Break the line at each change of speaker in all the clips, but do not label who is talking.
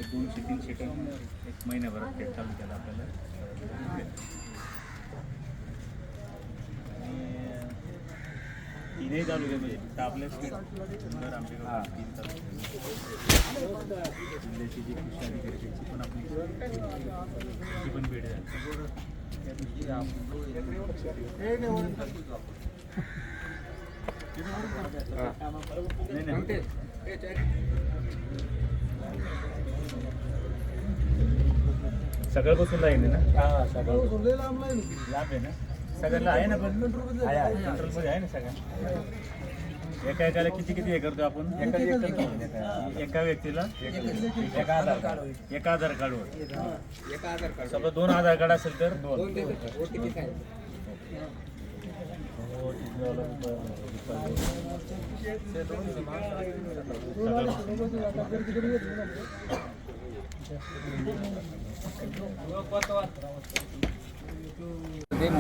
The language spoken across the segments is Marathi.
एक 200-300 टन एक महिन्याभरात खेळ चालू केला आपल्याला. तीनही तालुक्यामध्ये आपल्याच सुंदर आंबेगाव 3 तालुक्याची जी कृषी अधिकारी त्याची पण आपली पण भेट झाली. सकाळपासून लाईन आहे ना? सकाळपासून लांब आहे ना? सगळ्यांना आहे ना? पण कंट्रोलमध्ये आहे ना सगळ्या? एकाला किती हे करतो आपण? एका व्यक्तीला एका आधार कार्डवर. समजा 2 आधार कार्ड असेल तर 2.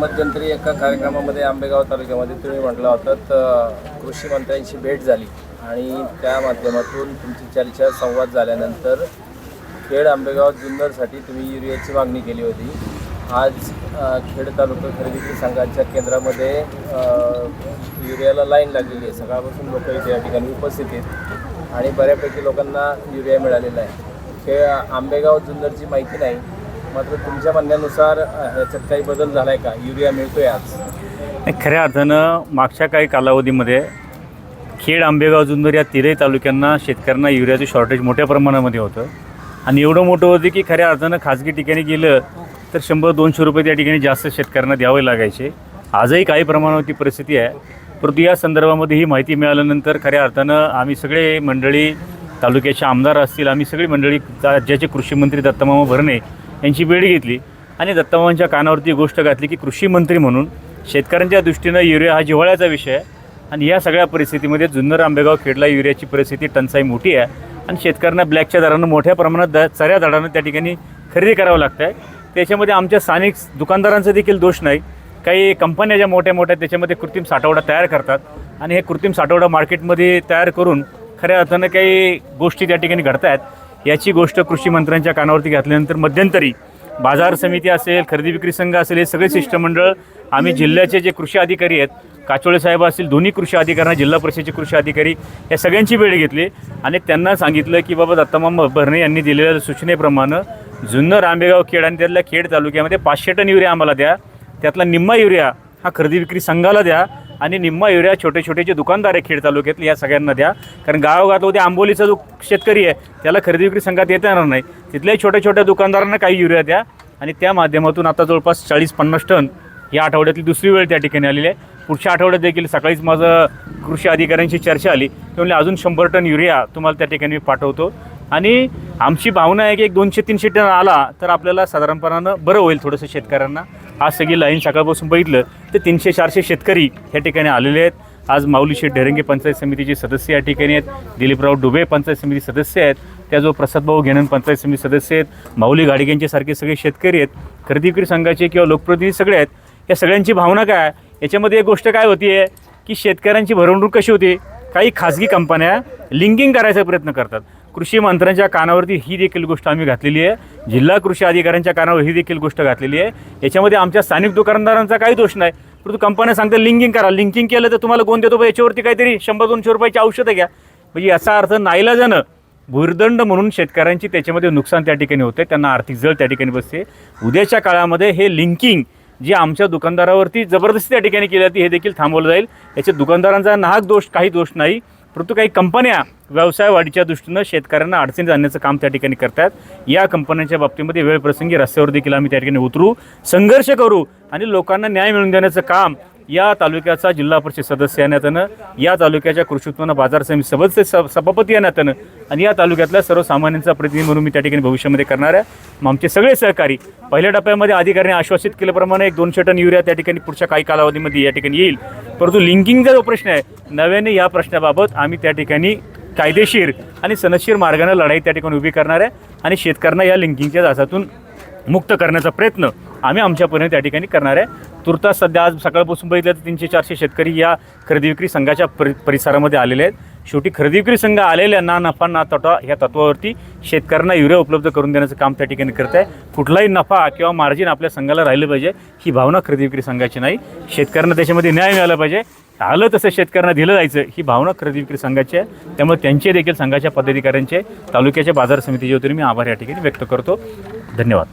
मध्यंतरी एका कार्यक्रमामध्ये आंबेगाव तालुक्यामध्ये तुम्ही म्हटलं होतं तर कृषी मंत्र्यांची भेट झाली आणि त्या माध्यमातून तुमची चर्चा संवाद झाल्यानंतर खेड आंबेगाव जुन्नरसाठी तुम्ही युरियाची मागणी केली होती. आज खेड तालुका खरेदी संघाच्या केंद्रामध्ये युरियाला लाईन लागलेली आहे. सकाळपासून लोक इथे या ठिकाणी उपस्थित आहेत आणि बऱ्यापैकी लोकांना युरिया मिळालेला आहे. आंबेगाव जुन्नरची माहिती नाही, मात्र तुमच्या म्हणण्यानुसार ह्याच्यात काही बदल झाला आहे का? युरिया मिळतोय आज?
खऱ्या अर्थानं मागच्या काही कालावधीमध्ये खेड आंबेगाव जुन्नर या 3 तालुक्यांना शेतकऱ्यांना युरियाचं शॉर्टेज मोठ्या प्रमाणामध्ये होतं आणि एवढं मोठं होतं की खऱ्या अर्थानं खाजगी ठिकाणी गेलं तर 100-200 रुपये त्या ठिकाणी जास्त शेतकऱ्यांना द्यावे लागायचे. आजही काही प्रमाणावरती परिस्थिती आहे. परंतु या संदर्भामध्ये ही माहिती मिळाल्यानंतर खऱ्या अर्थानं आम्ही सगळे मंडळी, तालुक्याचे आमदार असतील, आम्ही सगळी मंडळी राज्याचे कृषी मंत्री दत्तामामा भरणे यांची भेट घेतली आणि दत्तामामांच्या कानावरती गोष्ट घातली की कृषी मंत्री म्हणून शेतकऱ्यांच्या दृष्टीनं युरिया हा जिव्हाळ्याचा विषय आहे आणि या सगळ्या परिस्थितीमध्ये जुन्नर आंबेगाव खेडला युरियाची परिस्थिती टंचाई मोठी आहे आणि शेतकऱ्यांना ब्लॅकच्या दरानं मोठ्या प्रमाणात चऱ्या दरानं त्या ठिकाणी खरेदी करावं लागतं आहे. त्याच्यामध्ये आमच्या स्थानिक दुकानदारांचा देखील दोष नाही. काही कंपन्या ज्या मोठ्या मोठ्या त्याच्यामध्ये कृत्रिम साठवडा तयार करतात आणि हे कृत्रिम साठवडा मार्केटमध्ये तयार करून खऱ्या अर्थानं काही गोष्टी त्या ठिकाणी घडत आहेत. याची गोष्ट कृषी मंत्र्यांच्या कानावरती घातल्यानंतर मध्यंतरी बाजार समिती असेल, खरेदी विक्री संघ असेल, हे सगळे शिष्टमंडळ आम्ही जिल्ह्याचे जे कृषी अधिकारी आहेत, काचोळे साहेब असतील, दोन्ही कृषी अधिकाऱ्यांना, जिल्हा परिषदेचे कृषी अधिकारी या सगळ्यांची भेट घेतली आणि त्यांना सांगितलं की बाबा दत्तामामा भरणे यांनी दिलेल्या सूचनेप्रमाणे जुन्नर आंबेगाव खेड आणि त्यातल्या खेड तालुक्यामध्ये 500 टन युरिया आम्हाला द्या. त्यातला निम्मा युरिया हा खरेदी विक्री संघाला द्या आणि निम्मा युरिया छोटे छोटे जे दुकानदार आहे खेड तालुक्यातले या सगळ्यांना द्या. कारण गावागावात उद्या आंबोलीचा जो शेतकरी आहे त्याला खरेदी विक्री संघात येता येणार नाही. तिथल्याही छोट्या छोट्या दुकानदारांना काही युरिया द्या आणि त्या माध्यमातून आता जवळपास 40-50 टन या आठवड्यातली दुसरी वेळ त्या ठिकाणी आलेली आहे. पुढच्या आठवड्यात देखील सकाळीच माझं कृषी अधिकाऱ्यांशी चर्चा आली, त्यामुळे अजून 100 टन युरिया तुम्हाला त्या ठिकाणी पाठवतो आणि आमची भावना आहे की एक 200-300 टन आला तर आपल्याला साधारणपणानं बरं होईल थोडंसं शेतकऱ्यांना. आज सगळी लाईन सकाळपासून बघितलं तर 300-400 शेतकरी ह्या ठिकाणी आलेले आहेत. आज माऊली शेठ ढेरंगे पंचायत समितीचे सदस्य या ठिकाणी आहेत, दिलीपराव डुबे पंचायत समिती सदस्य आहेत, त्याजवळ प्रसादभाऊ घेणन पंचायत समिती सदस्य आहेत, माऊली गाडगेंचे सारखे सगळे शेतकरी आहेत, खरेदी विक्री संघाचे किंवा लोकप्रतिनिधी सगळे आहेत. या सगळ्यांची भावना काय? याच्यामध्ये एक गोष्ट काय होती आहे की शेतकऱ्यांची भरवणूक कशी होती? काही खाजगी कंपन्या लिंकिंग करायचा प्रयत्न करतात. कृषी मंत्र्यांच्या कानावरती ही देखील गोष्ट आम्ही घातलेली आहे, जिल्हा कृषी अधिकाऱ्यांच्या कानावर ही देखील गोष्ट घातलेली आहे. याच्यामध्ये आमच्या स्थानिक दुकानदारांचा काही दोष नाही, परंतु कंपन्या सांगतात लिंकिंग करा. लिंकिंग केलं तर तुम्हाला कोण देतो? याच्यावरती काहीतरी 100-200 रुपयाची औषधं घ्या. म्हणजे याचा अर्थ नाईलाजानं भुर्दंड म्हणून शेतकऱ्यांची त्याच्यामध्ये नुकसान त्या ठिकाणी होते, त्यांना आर्थिक जळ त्या ठिकाणी बसते. उद्याच्या काळामध्ये हे लिंकिंग जे आमच्या दुकानदारावरती जबरदस्ती त्या ठिकाणी केली जाते हे देखील थांबवलं जाईल. याच्या दुकानदारांचा नाहक दोष काही दोष नाही, परंतु काही कंपन्या व्यवसाय वाढीच्या दृष्टीनं शेतकऱ्यांना अडचणीत आणण्याचं काम त्या ठिकाणी करतात. या कंपन्यांच्या बाबतीमध्ये वेळप्रसंगी रस्त्यावर देखील आम्ही त्या ठिकाणी उतरू, संघर्ष करू आणि लोकांना न्याय मिळवून देण्याचं काम या तालुक्याचा जिल्हा परिषद सदस्य या नात्यानं, या तालुक्याच्या कृषी उत्पन्न बाजार समिती सदस्य सभापती या नात्यानं आणि या तालुक्यातल्या सर्वसामान्यांचा प्रतिनिधी म्हणून मी त्या ठिकाणी भविष्यामध्ये करणार आहे. मग आमचे सगळे सहकारी पहिल्या टप्प्यामध्ये अधिकाऱ्यांनी आश्वासित केल्याप्रमाणे एक 200 टन युरिया त्या ठिकाणी पुढच्या काही कालावधीमध्ये या ठिकाणी येईल. परंतु लिंकिंगचा जो प्रश्न आहे नव्याने या प्रश्नाबाबत आम्ही त्या ठिकाणी कायदेशीर आणि सनदशीर मार्गाने लढाई त्या ठिकाणी उभी करणार आहे आणि शेतकऱ्यांना या लिंकिंगच्या जाचातून मुक्त करण्याचा प्रयत्न आम्ही आमच्यापर्यंत त्या ठिकाणी करणार आहे. तुर्तास सध्या आज सकाळपासून बघितलं तर 300-400 शेतकरी या खरेदी विक्री संघाच्या परिसरामध्ये आलेले आहेत. शेवटी खरेदी विक्री संघ आलेल्या ना नफा ना तोटा ह्या तत्वावरती शेतकऱ्यांना युरिया उपलब्ध करून देण्याचं काम त्या ठिकाणी करत आहे. कुठलाही नफा किंवा मार्जिन आपल्या संघाला राहिलं पाहिजे ही भावना खरेदी विक्री संघाची नाही. शेतकऱ्यांना त्याच्यामध्ये न्याय मिळाला पाहिजे, आलं तसं शेतकऱ्यांना दिलं जायचं ही भावना खरेदी विक्री संघाची आहे. त्यामुळे त्यांचे देखील संघाच्या पदाधिकाऱ्यांचे तालुक्याच्या बाजार समितीचे वतीने मी आभार या ठिकाणी व्यक्त करतो. धन्यवाद.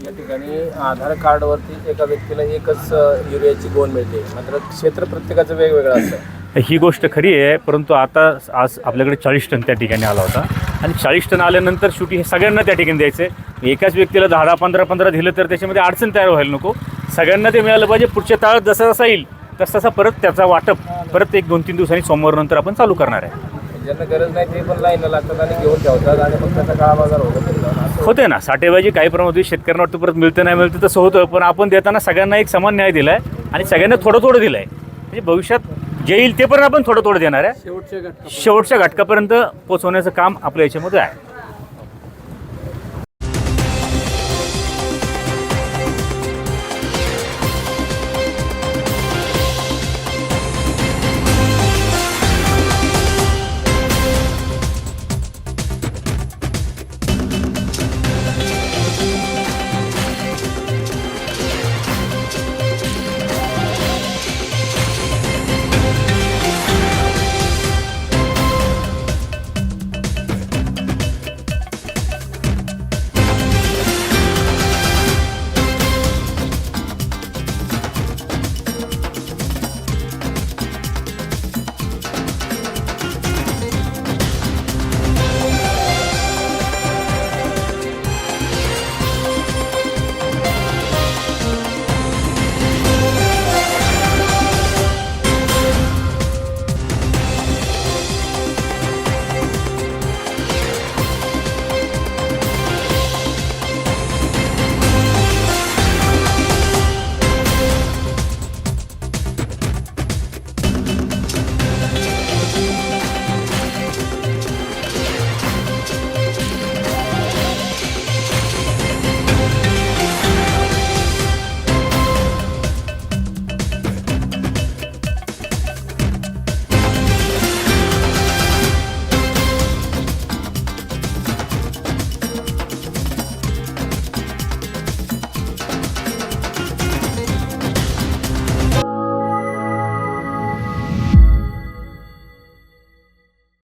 या ठिकाणी आधार कार्डवरती एका व्यक्तीला एकच युरियाची गोण मिळते, मात्र क्षेत्र प्रत्येकाचं वेगवेगळं असतं.
ही गोष्ट खरी आहे, परंतु आता आज आपल्याकडे 40 टन त्या ठिकाणी आला होता आणि 40 टन आल्यानंतर शेवटी हे सगळ्यांना त्या ठिकाणी द्यायचं आहे. एकाच व्यक्तीला 10, 15 दिलं तर त्याच्यामध्ये अडचण तयार व्हायला नको. सगळ्यांना ते मिळालं पाहिजे. पुढच्या काळात जसा जसा येईल तसा परत त्याचा वाटप परत 1-2-3 दिवसांनी सोमवारनंतर आपण चालू करणार आहे.
ज्यांना गरज नाही ते पण लाईनला लागतात आणि घेऊन ठेवतात आणि मग त्याचा काळा बाजार होतो.
होते ना साठेबाजी काही प्रमाणात शेतकऱ्यांना वाटतं परत मिळतं नाही मिळतं तसं होतं, पण आपण देताना सगळ्यांना एक समान न्याय दिला आहे आणि सगळ्यांना थोडं दिलं आहे. म्हणजे भविष्यात जे येईल ते पण आपण थोडं देणार आहे. शेवटच्या घटकापर्यंत पोहोचवण्याचं काम आपल्या याच्यामध्ये आहे.